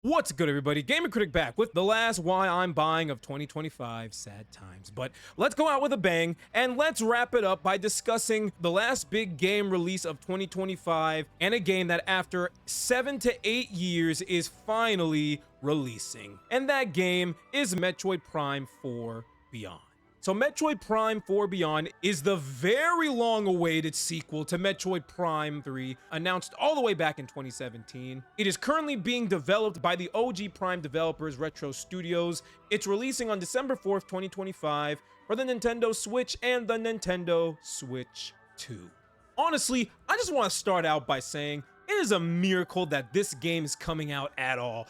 What's good, everybody? Gamer Critic back with the last Why I'm Buying of 2025. Sad times. But let's go out with a bang and let's wrap it up by discussing the last big game release of 2025 and a game that after 7 to 8 years is finally releasing. And that game is Metroid Prime 4 Beyond. So Metroid Prime 4 Beyond is the very long-awaited sequel to Metroid Prime 3, announced all the way back in 2017. It is currently being developed by the OG Prime developers Retro Studios. It's releasing on December 4th, 2025 for the Nintendo Switch and the Nintendo Switch 2. Honestly, I just want to start out by saying it is a miracle that this game is coming out at all.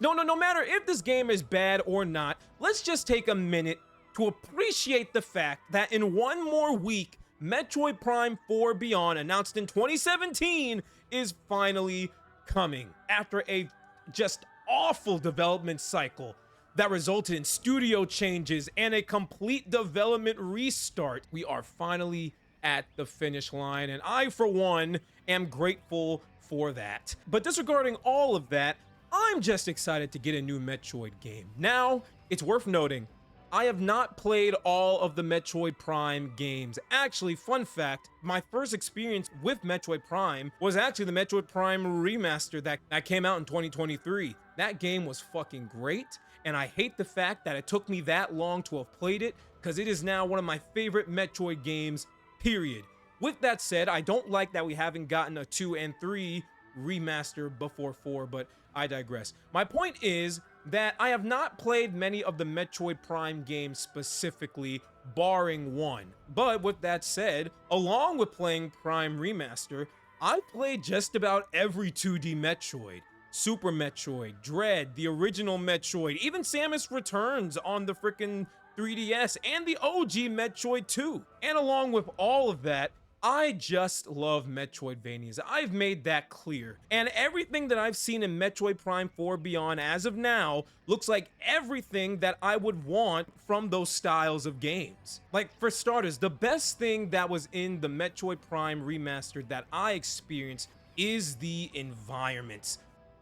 No matter if this game is bad or not, let's just take a minute to appreciate the fact that in one more week, Metroid Prime 4 Beyond, announced in 2017, is finally coming after a just awful development cycle that resulted in studio changes and a complete development restart. We are finally at the finish line, and I, for one, am grateful for that. But disregarding all of that, I'm just excited to get a new Metroid game. Now, it's worth noting, I have not played all of the Metroid Prime games. Actually, fun fact, my first experience with Metroid Prime was actually the Metroid Prime remaster that came out in 2023. That game was fucking great, and I hate the fact that it took me that long to have played it, because it is now one of my favorite Metroid games, period. With that said, I don't like that we haven't gotten a 2 and 3 remaster before 4, but I digress. My point is that I have not played many of the Metroid Prime games specifically, barring one. But with that said, along with playing Prime Remaster, I played just about every 2D Metroid. Super Metroid, Dread, the original Metroid, even Samus Returns on the frickin' 3DS, and the OG Metroid 2. And along with all of that, I just love Metroidvanias. I've made that clear. And everything that I've seen in Metroid Prime 4 Beyond as of now looks like everything that I would want from those styles of games. Like, for starters, the best thing that was in the Metroid Prime remastered that I experienced is the environments.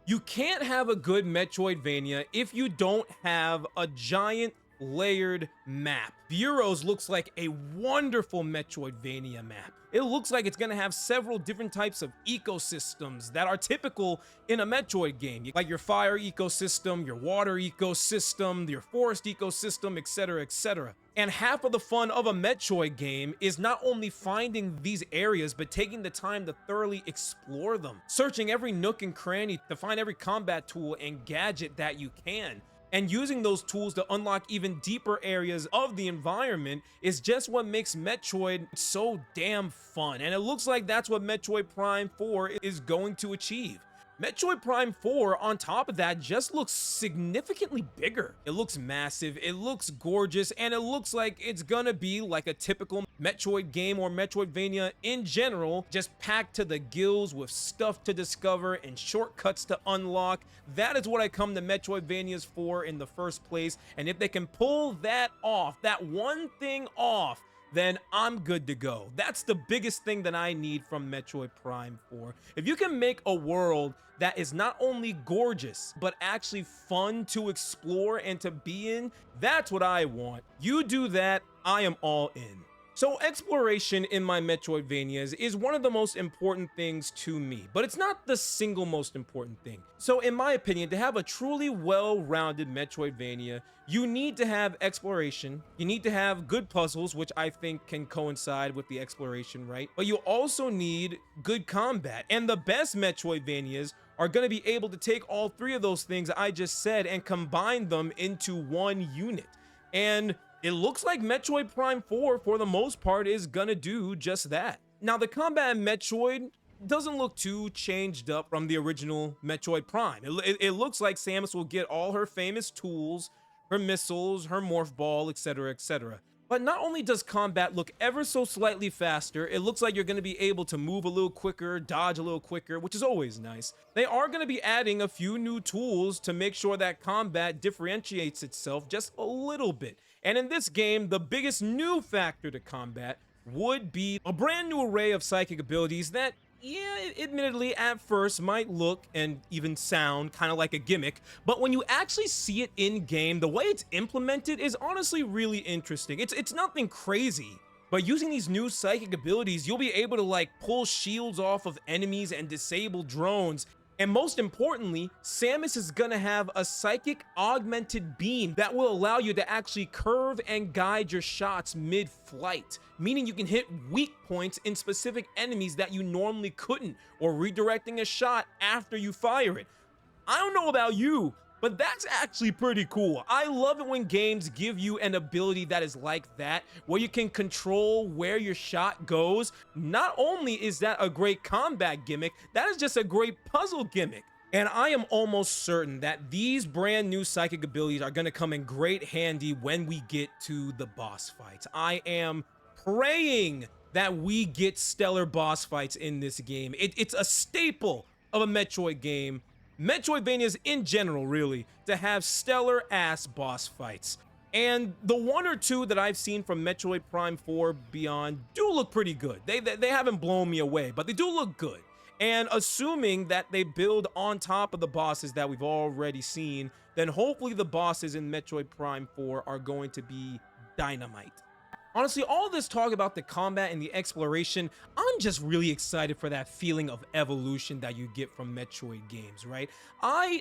You can't have a good Metroidvania if you don't have a giant layered map. Bureaus looks like a wonderful Metroidvania map. It looks like it's gonna have several different types of ecosystems that are typical in a Metroid game, like your fire ecosystem, your water ecosystem, your forest ecosystem, etc., etc. And half of the fun of a Metroid game is not only finding these areas, but taking the time to thoroughly explore them, searching every nook and cranny to find every combat tool and gadget that you can. And using those tools to unlock even deeper areas of the environment is just what makes Metroid so damn fun. And it looks like that's what Metroid Prime 4 is going to achieve. Metroid Prime 4, on top of that, just looks significantly bigger. It looks massive, it looks gorgeous, and it looks like it's gonna be like a typical Metroid game or Metroidvania in general, just packed to the gills with stuff to discover and shortcuts to unlock. That is what I come to Metroidvanias for in the first place, and if they can pull that off, that one thing off, then I'm good to go. That's the biggest thing that I need from Metroid Prime 4. If you can make a world that is not only gorgeous, but actually fun to explore and to be in, that's what I want. You do that, I am all in. So exploration in my Metroidvanias is one of the most important things to me, but it's not the single most important thing. So in my opinion, to have a truly well-rounded Metroidvania, you need to have exploration, you need to have good puzzles, which I think can coincide with the exploration, right? But you also need good combat, and the best Metroidvanias are going to be able to take all three of those things I just said and combine them into one unit. And it looks like Metroid Prime 4, for the most part, is gonna do just that. Now, the combat in Metroid doesn't look too changed up from the original Metroid Prime. It looks like Samus will get all her famous tools, her missiles, her morph ball, etc., etc. But not only does combat look ever so slightly faster, it looks like you're going to be able to move a little quicker, dodge a little quicker, which is always nice. They are going to be adding a few new tools to make sure that combat differentiates itself just a little bit. And in this game, the biggest new factor to combat would be a brand new array of psychic abilities that yeah, admittedly, at first might look and even sound kind of like a gimmick, but when you actually see it in game, the way it's implemented is honestly really interesting. It's nothing crazy. But using these new psychic abilities, you'll be able to like pull shields off of enemies and disable drones. And most importantly, Samus is gonna have a psychic augmented beam that will allow you to actually curve and guide your shots mid-flight, meaning you can hit weak points in specific enemies that you normally couldn't, or redirecting a shot after you fire it. I don't know about you, but that's actually pretty cool. I love it when games give you an ability that is like that, where you can control where your shot goes. Not only is that a great combat gimmick, that is just a great puzzle gimmick. And I am almost certain that these brand new psychic abilities are going to come in great handy when we get to the boss fights. I am praying that we get stellar boss fights in this game. It's a staple of a Metroid game, Metroidvanias in general, really, to have stellar ass boss fights. And the one or two that I've seen from Metroid Prime 4 Beyond do look pretty good. They haven't blown me away, but they do look good. And assuming that they build on top of the bosses that we've already seen, then hopefully the bosses in Metroid Prime 4 are going to be dynamite. Honestly, all this talk about the combat and the exploration, I'm just really excited for that feeling of evolution that you get from Metroid games, right?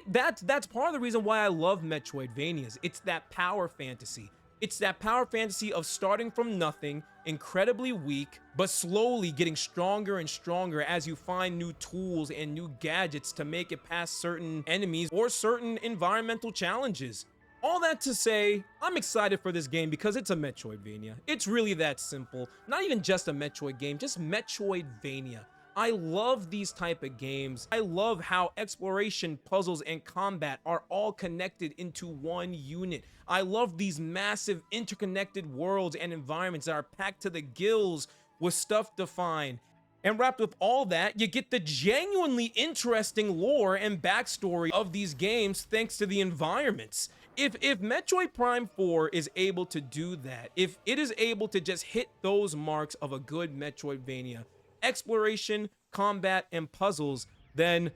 That's part of the reason why I love Metroidvanias. It's that power fantasy. It's that power fantasy of starting from nothing, incredibly weak, but slowly getting stronger and stronger as you find new tools and new gadgets to make it past certain enemies or certain environmental challenges. All that to say, I'm excited for this game because it's a Metroidvania. It's really that simple. Not even just a Metroid game, just Metroidvania. I love these type of games. I love how exploration, puzzles, and combat are all connected into one unit. I love these massive interconnected worlds and environments that are packed to the gills with stuff to find. And wrapped with all that, you get the genuinely interesting lore and backstory of these games thanks to the environments. If Metroid Prime 4 is able to do that, if it is able to just hit those marks of a good Metroidvania, exploration, combat, and puzzles, then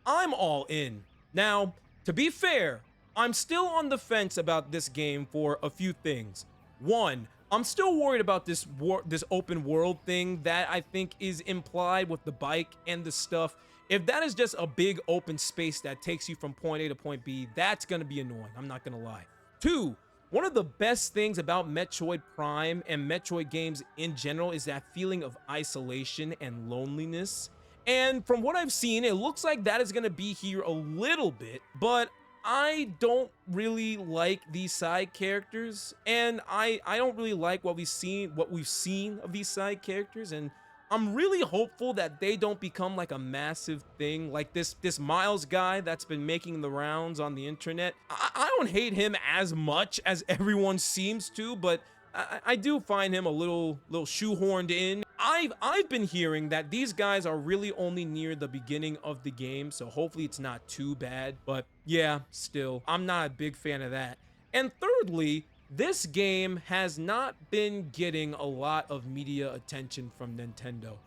I'm all in. Now, to be fair, I'm still on the fence about this game for a few things. One, I'm still worried about this open world thing that I think is implied with the bike and the stuff. If that is just a big open space that takes you from point A to point B, that's gonna be annoying, I'm not gonna lie. Two, one of the best things about Metroid Prime and Metroid games in general is that feeling of isolation and loneliness. And from what I've seen, it looks like that is gonna be here a little bit, but I don't really like these side characters, and I don't really like what we've seen of these side characters, and I'm really hopeful that they don't become like a massive thing, like this Miles guy that's been making the rounds on the internet. I don't hate him as much as everyone seems to, but I do find him a little shoehorned in. I've been hearing that these guys are really only near the beginning of the game, so hopefully it's not too bad. But yeah, still, I'm not a big fan of that. And thirdly, this game has not been getting a lot of media attention from Nintendo.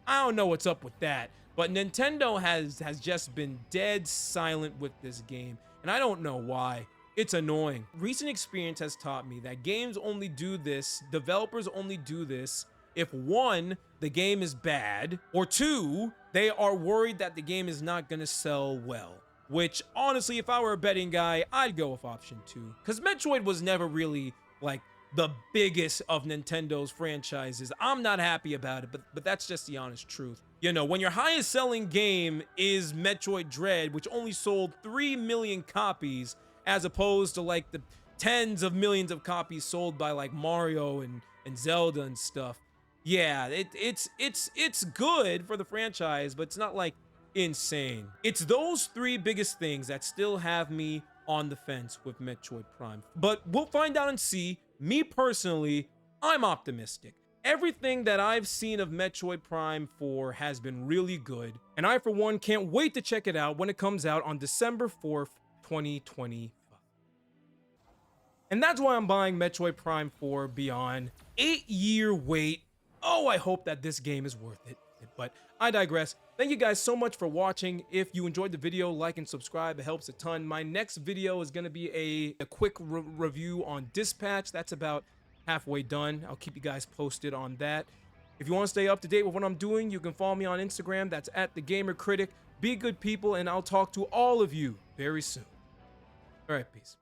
I don't know what's up with that, but Nintendo has just been dead silent with this game, and I don't know why. It's annoying. Recent experience has taught me that games only do this, developers only do this, if one, the game is bad, or two, they are worried that the game is not gonna sell well. Which, honestly, if I were a betting guy, I'd go with option two. Because Metroid was never really, like, the biggest of Nintendo's franchises. I'm not happy about it, but that's just the honest truth. You know, when your highest selling game is Metroid Dread, which only sold 3 million copies, as opposed to, like, the tens of millions of copies sold by, like, Mario and Zelda and stuff. Yeah, it's good for the franchise, but it's not, like, insane. It's those three biggest things that still have me on the fence with Metroid Prime. But we'll find out and see. Me personally, I'm optimistic. Everything that I've seen of Metroid Prime 4 has been really good, and I for one can't wait to check it out when it comes out on December 4th, 2025. And that's why I'm buying Metroid Prime 4 Beyond. 8-year wait. Oh, I hope that this game is worth it. expected. But I digress. Thank you guys so much for watching. If you enjoyed the video, like and subscribe. It helps a ton. My next video is going to be a quick review on Dispatch. That's about halfway done. I'll keep you guys posted on that. If you want to stay up to date with what I'm doing, you can follow me on Instagram. That's @thegamercritic. Be good people, and I'll talk to all of you very soon. All right, peace.